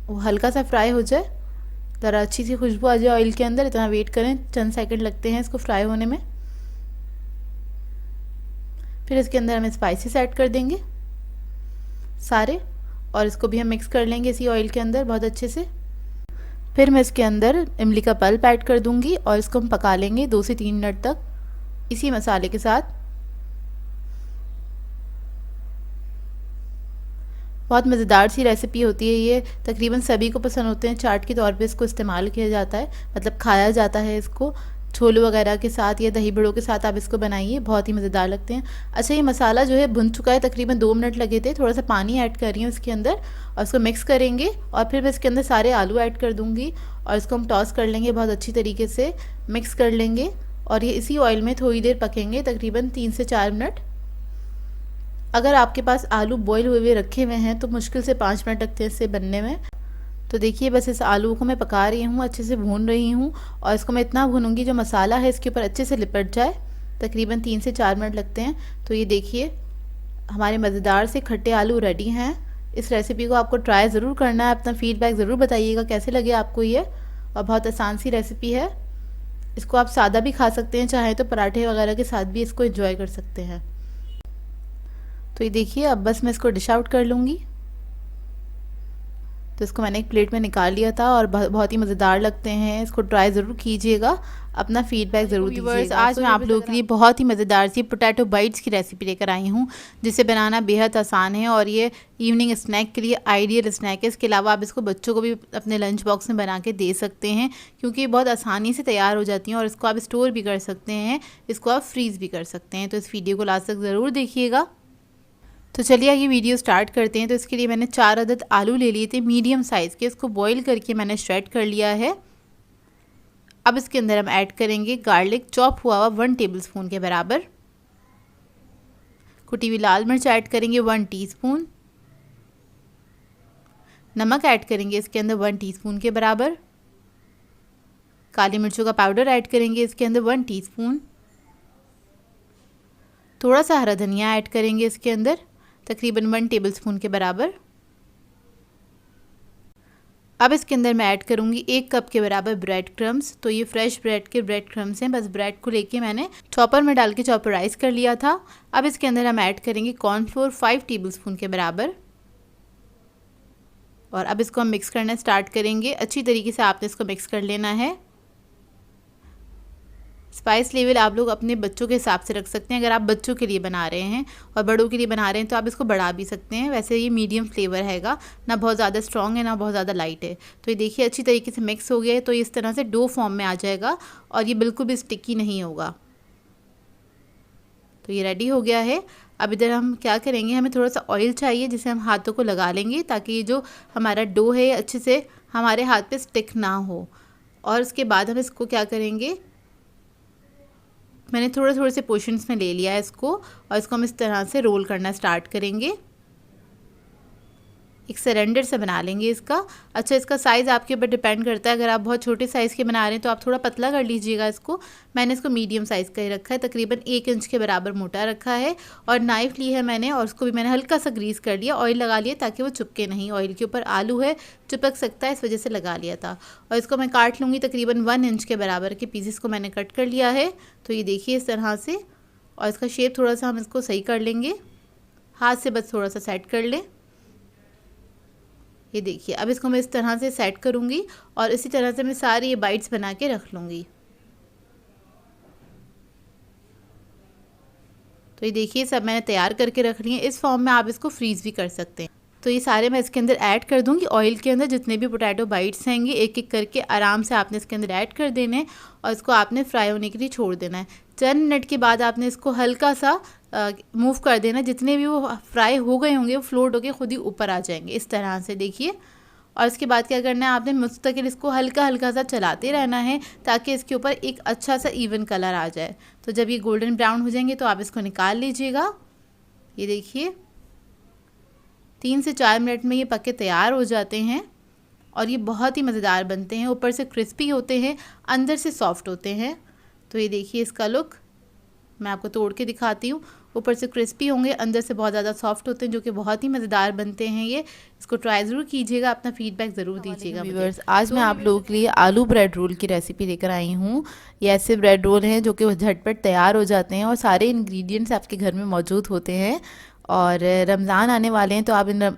वो हल्का सा फ्राई हो जाए, ज़रा अच्छी सी खुशबू आ जाए ऑयल के अंदर, इतना वेट करें, चंद सेकंड लगते हैं इसको फ्राई होने में। फिर इसके अंदर हम स्पाइसेस ऐड कर देंगे सारे और इसको भी हम मिक्स कर लेंगे इसी ऑयल के अंदर बहुत अच्छे से। फिर मैं इसके अंदर इमली का पल्प ऐड कर दूंगी और इसको हम पका लेंगे 2 से 3 मिनट तक इसी मसाले के साथ। बहुत मज़ेदार सी रेसिपी होती है ये, तकरीबन सभी को पसंद होते हैं। चाट के तौर पे इसको इस्तेमाल किया जाता है, मतलब खाया जाता है इसको छोले वगैरह के साथ या दही बड़ों के साथ आप इसको बनाइए, बहुत ही मज़ेदार लगते हैं। अच्छा ये मसाला जो है भुन चुका है, तकरीबन 2 मिनट लगे थे। थोड़ा सा पानी ऐड कर रही हूँ इसके अंदर और इसको मिक्स करेंगे और फिर मैं इसके अंदर सारे आलू ऐड कर दूँगी और इसको हम टॉस कर लेंगे, बहुत अच्छी तरीके से मिक्स कर लेंगे और ये इसी ऑयल में थोड़ी देर पकेंगे, तकरीबन 3 से 4 मिनट। अगर आपके पास आलू बॉईल हुए रखे हुए हैं तो मुश्किल से 5 मिनट लगते हैं इससे बनने में। तो देखिए बस इस आलू को मैं पका रही हूँ, अच्छे से भून रही हूँ और इसको मैं इतना भूनूंगी जो मसाला है इसके ऊपर अच्छे से लिपट जाए। तकरीबन 3 से 4 मिनट लगते हैं। तो ये देखिए हमारे मज़ेदार से खट्टे आलू रेडी हैं। इस रेसिपी को आपको ट्राई ज़रूर करना है, अपना फीडबैक ज़रूर बताइएगा कैसे लगे आपको ये, और बहुत आसान सी रेसिपी है। इसको आप सादा भी खा सकते हैं, चाहे तो पराठे वगैरह के साथ भी इसको एंजॉय कर सकते हैं। तो ये देखिए अब बस मैं इसको डिश आउट कर लूँगी। तो इसको मैंने एक प्लेट में निकाल लिया था और बहुत ही मज़ेदार लगते हैं, इसको ट्राई ज़रूर कीजिएगा, अपना फीडबैक ज़रूर दीजिएगा। आज मैं आप लोगों के लिए बहुत ही मज़ेदार सी पोटैटो बाइट्स की रेसिपी लेकर आई हूँ, जिसे बनाना बेहद आसान है और ये इवनिंग स्नैक के लिए आइडियल स्नैक है। इसके अलावा आप इसको बच्चों को भी अपने लंच बॉक्स में बना के दे सकते हैं, क्योंकि ये बहुत आसानी से तैयार हो जाती हैं और इसको आप स्टोर भी कर सकते हैं, इसको आप फ्रीज़ भी कर सकते हैं। तो इस वीडियो को लास्ट तक ज़रूर देखिएगा। तो चलिए ये वीडियो स्टार्ट करते हैं। तो इसके लिए मैंने 4 अदद आलू ले लिए थे मीडियम साइज़ के, इसको बॉईल करके मैंने श्रेड कर लिया है। अब इसके अंदर हम ऐड करेंगे गार्लिक चॉप हुआ हुआ 1 टेबलस्पून के बराबर, कुटी हुई लाल मिर्च ऐड करेंगे 1 टीस्पून, नमक ऐड करेंगे इसके अंदर 1 टीस्पून के बराबर, काली मिर्चों का पाउडर ऐड करेंगे इसके अंदर 1 टीस्पून, थोड़ा सा हरा धनिया ऐड करेंगे इसके अंदर तकरीबन 1 टेबलस्पून के बराबर। अब इसके अंदर मैं ऐड करूंगी 1 कप के बराबर ब्रेड क्रम्स। तो ये फ्रेश ब्रेड के ब्रेड क्रम्स हैं, बस ब्रेड को लेके मैंने चॉपर में डाल के चॉपराइज कर लिया था। अब इसके अंदर हम ऐड करेंगे कॉर्नफ्लोर 5 टेबलस्पून के बराबर और अब इसको हम मिक्स करना स्टार्ट करेंगे। अच्छी तरीके से आपने इसको मिक्स कर लेना है, स्पाइस लेवल आप लोग अपने बच्चों के हिसाब से रख सकते हैं। अगर आप बच्चों के लिए बना रहे हैं और बड़ों के लिए बना रहे हैं तो आप इसको बढ़ा भी सकते हैं। वैसे ये मीडियम फ्लेवर हैगा, ना बहुत ज़्यादा स्ट्रॉन्ग है ना बहुत ज़्यादा लाइट है। तो ये देखिए अच्छी तरीके से मिक्स हो गया है, तो इस तरह से डो फॉर्म में आ जाएगा और ये बिल्कुल भी स्टिकी नहीं होगा। तो ये रेडी हो गया है। अब इधर हम क्या करेंगे, हमें थोड़ा सा ऑयल चाहिए जिसे हम हाथों को लगा लेंगे ताकि ये जो हमारा डो है अच्छे से हमारे हाथ पे स्टिक ना हो। और उसके बाद हम इसको क्या करेंगे, मैंने थोड़े थोड़े से पोर्शंस में ले लिया है इसको, और इसको हम इस तरह से रोल करना स्टार्ट करेंगे। एक सिलेंडर से बना लेंगे इसका। अच्छा, इसका साइज़ आपके ऊपर डिपेंड करता है। अगर आप बहुत छोटे साइज़ के बना रहे हैं तो आप थोड़ा पतला कर लीजिएगा इसको। मैंने इसको मीडियम साइज़ का ही रखा है, तकरीबन 1 इंच के बराबर मोटा रखा है। और नाइफ़ ली है मैंने और उसको भी मैंने हल्का सा ग्रीस कर लिया, ऑयल लगा लिया ताकि वो चिपके नहीं। ऑयल के ऊपर आलू है, चिपक सकता है, इस वजह से लगा लिया था। और इसको मैं काट लूँगी, तकरीबन 1 इंच के बराबर के पीसेस को मैंने कट कर लिया है। तो ये देखिए इस तरह से, और इसका शेप थोड़ा सा हम इसको सही कर लेंगे, हाथ से बस थोड़ा सा सेट कर लें। ये देखिए अब इसको मैं इस तरह से सेट करूँगी और इसी तरह से मैं सारी ये बाइट्स बना के रख लूँगी। तो ये देखिए सब मैंने तैयार करके रख ली है। इस फॉर्म में आप इसको फ्रीज़ भी कर सकते हैं। तो ये सारे मैं इसके अंदर ऐड कर दूँगी ऑयल के अंदर। जितने भी पोटैटो बाइट्स हैंगे एक एक करके आराम से आपने इसके अंदर ऐड कर देने और इसको आपने फ्राई होने के लिए छोड़ देना है। 10 मिनट के बाद आपने इसको हल्का सा मूव कर देना। जितने भी वो फ्राई हो गए होंगे वो फ्लोट होके खुद ही ऊपर आ जाएंगे इस तरह से, देखिए। और इसके बाद क्या करना है, आपने मुस्तकिल इसको हल्का हल्का सा चलाते रहना है ताकि इसके ऊपर एक अच्छा सा इवन कलर आ जाए। तो जब ये गोल्डन ब्राउन हो जाएंगे तो आप इसको निकाल लीजिएगा। ये देखिए 3 से 4 मिनट में ये पके तैयार हो जाते हैं और ये बहुत ही मज़ेदार बनते हैं। ऊपर से क्रिस्पी होते हैं, अंदर से सॉफ्ट होते हैं। तो ये देखिए इसका लुक मैं आपको तोड़ के दिखाती हूँ। ऊपर से क्रिस्पी होंगे, अंदर से बहुत ज़्यादा सॉफ्ट होते हैं, जो कि बहुत ही मज़ेदार बनते हैं। ये इसको ट्राई ज़रूर कीजिएगा, अपना फीडबैक ज़रूर दीजिएगा व्यूअर्स। आज मैं आप लोगों के लिए आलू ब्रेड रोल की रेसिपी लेकर आई हूँ। ये ऐसे ब्रेड रोल हैं जो कि झटपट तैयार हो जाते हैं और सारे इंग्रेडिएंट्स आपके घर में मौजूद होते हैं। और रमज़ान आने वाले हैं तो आप इन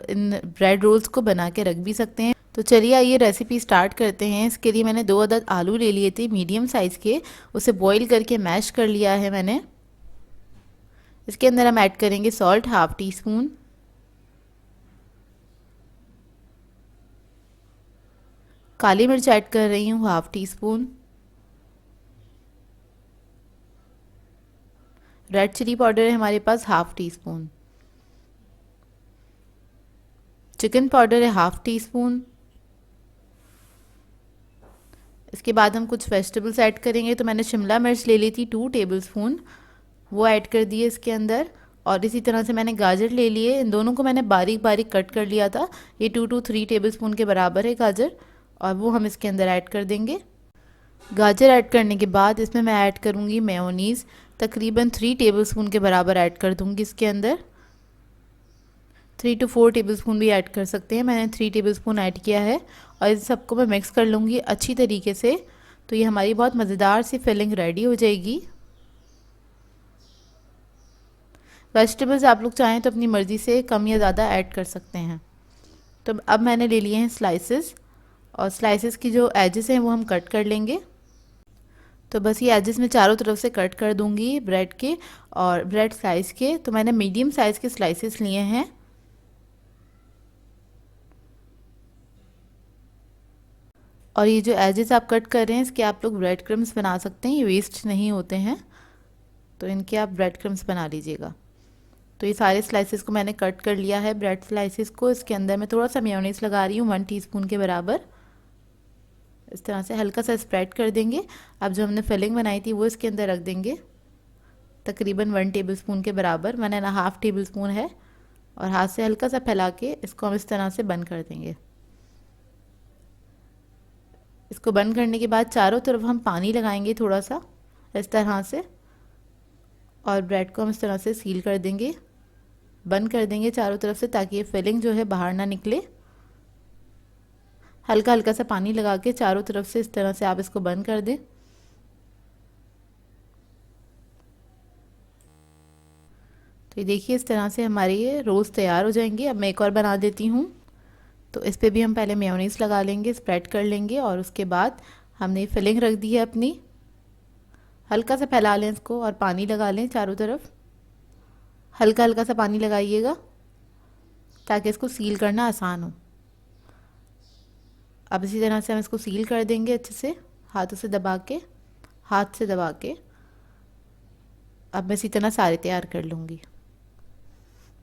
ब्रेड रोल्स को बना के रख भी सकते हैं। तो चलिए आइए रेसिपी स्टार्ट करते हैं। इसके लिए मैंने 2 अदद आलू ले लिए थे मीडियम साइज़ के, उसे बॉईल करके मैश कर लिया है मैंने। इसके अंदर हम ऐड करेंगे सॉल्ट 1/2 टीस्पून, काली मिर्च ऐड कर रही हूँ 1/2 टीस्पून, रेड चिली पाउडर है हमारे पास 1/2 टीस्पून, चिकन पाउडर है 1/2 टीस्पून। इसके बाद हम कुछ वेजिटेबल्स ऐड करेंगे। तो मैंने शिमला मिर्च ले ली थी 2 टेबलस्पून, वो ऐड कर दिए इसके अंदर। और इसी तरह से मैंने गाजर ले लिए, इन दोनों को मैंने बारीक बारीक कट कर लिया था। ये 2 to 3 टेबलस्पून के बराबर है गाजर, और वो हम इसके अंदर ऐड कर देंगे। गाजर ऐड करने के बाद इसमें मैं ऐड करूँगी मेयोनीज़, तकरीबन 3 टेबलस्पून के बराबर ऐड कर दूँगी इसके अंदर। 3 to 4 टेबलस्पून भी ऐड कर सकते हैं, मैंने 3 टेबलस्पून ऐड किया है। और इस सबको मैं मिक्स कर लूँगी अच्छी तरीके से। तो ये हमारी बहुत मज़ेदार सी फिलिंग रेडी हो जाएगी। वेजिटेबल्स आप लोग चाहें तो अपनी मर्ज़ी से कम या ज़्यादा ऐड कर सकते हैं। तो अब मैंने ले लिए हैं स्लाइसेस, और स्लाइसेस की जो एजेस हैं वो हम कट कर लेंगे। तो बस ये एजेस में चारों तरफ से कट कर दूंगी ब्रेड के और ब्रेड स्लाइस के। तो मैंने मीडियम साइज़ के स्लाइसेस लिए हैं। और ये जो एजेस आप कट कर रहे हैं इसके आप लोग ब्रेड क्रम्स बना सकते हैं, ये वेस्ट नहीं होते हैं। तो इनके आप ब्रेड क्रम्स बना लीजिएगा। तो ये सारे स्लाइसेस को मैंने कट कर लिया है ब्रेड स्लाइसेस को। इसके अंदर मैं थोड़ा सा मेयोनीज़ लगा रही हूँ 1 टीस्पून के बराबर। इस तरह से हल्का सा स्प्रेड कर देंगे। अब जो हमने फिलिंग बनाई थी वो इसके अंदर रख देंगे, तकरीबन 1 टेबलस्पून के बराबर, मैंने ना 1/2 टेबलस्पून है। और हाथ से हल्का सा फैला के इसको हम इस तरह से बंद कर देंगे। इसको बंद करने के बाद चारों तरफ हम पानी लगाएंगे थोड़ा सा इस तरह से, और ब्रेड को हम इस तरह से सील कर देंगे, बंद कर देंगे चारों तरफ से, ताकि ये फिलिंग जो है बाहर ना निकले। हल्का हल्का सा पानी लगा के चारों तरफ से इस तरह से आप इसको बंद कर दें। तो ये देखिए इस तरह से हमारे ये रोल्स तैयार हो जाएंगे। अब मैं एक और बना देती हूँ। तो इस पे भी हम पहले मेयोनीज़ लगा लेंगे, स्प्रेड कर लेंगे, और उसके बाद हमने फिलिंग रख दी है अपनी। हल्का सा फैला लें इसको और पानी लगा लें चारों तरफ। हल्का हल्का सा पानी लगाइएगा ताकि इसको सील करना आसान हो। अब इसी तरह से हम इसको सील कर देंगे अच्छे से, हाथों से दबा के, हाथ से दबा के। अब मैं इसी तरह सारे तैयार कर लूँगी।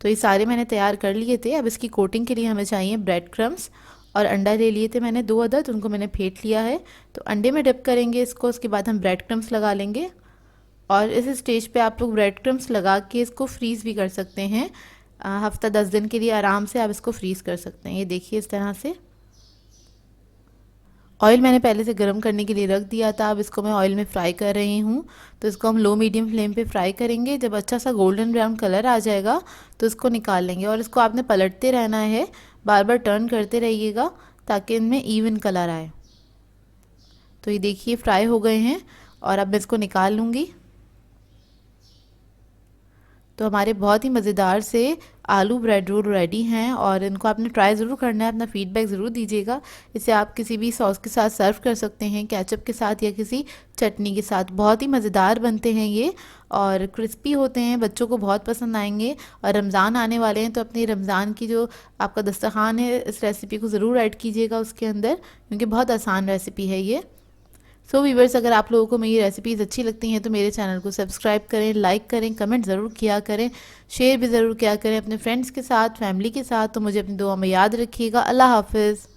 तो ये सारे मैंने तैयार कर लिए थे। अब इसकी कोटिंग के लिए हमें चाहिए ब्रेड क्रम्स, और अंडा ले लिए थे मैंने 2 अदद, उनको मैंने फेंट लिया है। तो अंडे में डिप करेंगे इसको, उसके बाद हम ब्रेड क्रम्स लगा लेंगे। और इस स्टेज पे आप लोग ब्रेड क्रम्स लगा के इसको फ्रीज़ भी कर सकते हैं। हफ्ता 10 दिन के लिए आराम से आप इसको फ्रीज़ कर सकते हैं। ये देखिए इस तरह से। ऑयल मैंने पहले से गर्म करने के लिए रख दिया था। अब इसको मैं ऑयल में फ्राई कर रही हूँ। तो इसको हम लो मीडियम फ्लेम पे फ्राई करेंगे। जब अच्छा सा गोल्डन ब्राउन कलर आ जाएगा तो इसको निकाल लेंगे, और इसको आपने पलटते रहना है, बार बार टर्न करते रहिएगा ताकि इनमें इवन कलर आए। तो ये देखिए फ्राई हो गए हैं और अब मैं इसको निकाल लूँगी। तो हमारे बहुत ही मज़ेदार से आलू ब्रेड रोल रेडी हैं, और इनको आपने ट्राई ज़रूर करना है, अपना फीडबैक ज़रूर दीजिएगा। इसे आप किसी भी सॉस के साथ सर्व कर सकते हैं, केचप के साथ या किसी चटनी के साथ। बहुत ही मज़ेदार बनते हैं ये, और क्रिस्पी होते हैं, बच्चों को बहुत पसंद आएंगे। और रमज़ान आने वाले हैं तो अपनी रमज़ान की जो आपका दस्तरखान है, इस रेसिपी को ज़रूर ऐड कीजिएगा उसके अंदर, क्योंकि बहुत आसान रेसिपी है ये। सो वीवर्स, अगर आप लोगों को मेरी रेसिपीज़ अच्छी लगती हैं तो मेरे चैनल को सब्सक्राइब करें, लाइक करें, कमेंट ज़रूर किया करें, शेयर भी ज़रूर किया करें अपने फ्रेंड्स के साथ, फैमिली के साथ। तो मुझे अपनी दुआ में याद रखिएगा। अल्लाह हाफ़िज़।